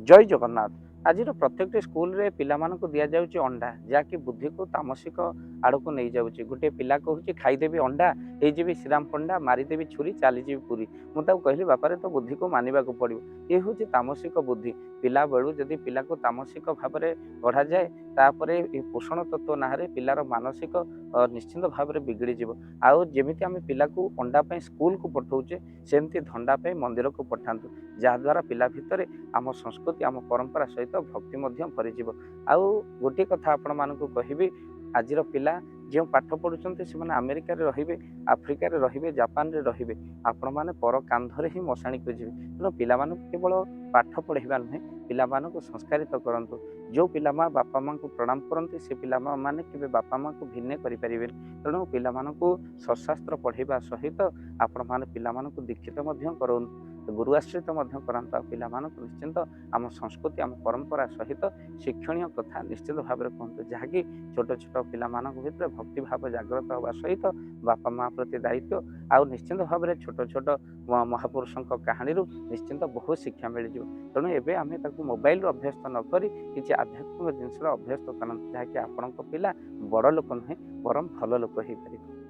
जय जगन्नाथ। आज प्रत्येक स्कूल रे पिला मानक दिया जाउची अंडा जाकि बुद्धि को तामसिक आड़ को नहीं जाउची। गोटे पिला कहूची खाईदेवी अंडा हे जीवी श्रीराम पंडा मारिदेवी छुरी चलीजी पुरी। मुझे कहली बापारे तो बुद्धि को मानवा को पड़ो। ये हूँ तामसिक बुद्धि। पिला बेलू जदि पिला को तामसिक भाव में गढ़ा जाए तापरे पोषण तत्व ना पिलार मानसिक निश्चिंत भाव में बिगड़ी जीव। आउ जमी आम पिला को अंडा स्कूल को पठाऊे सेमती धंडा मंदिर को पठातु जहाद्वारा पिला भितर आम संस्कृति आम परंपरा सहित भक्ति भरीज। आउ गोटे कथा आपण मानक कहबी आज पिला जो पाठ पढ़ुं से अमेरिका रे आफ्रिका रे जापान रे रे आपण मैंने पर कांधरे ही मशाणी को जी। तेणु पिला केवल पाठ पढ़ा नुहे पिला संस्कारित करंतु। जो पिला माँ बापा माँ को प्रणाम करते से पिला माने केबे बापा माँ को भिन्न करें। तेणु पिला सशास्त्र पढ़ाइबा सहित आपण मैंने पिला दीक्षित करूँ गुरु आश्रित कराता पिला निश्चिंत आम संस्कृति आम परंपरा सहित शिक्षणीय कथा निश्चित भाव में कहतु जहाँकि छोट छोट पिला भर भक्ति भाव जागृत होगा सहित बापा माँ प्रति दायित्व आउ निश्चिंत भाव में छोट छोट महापुरुषों कहानी निश्चिंत बहुत शिक्षा मिल जाए। तेणु एवं आम मोबाइल अभ्यस्त नक किसी आध्यात्मिक जिनस अभ्यस्त करते जहाँकि आपण पिला बड़ लोक नुहे बरम भल लोक हो पार।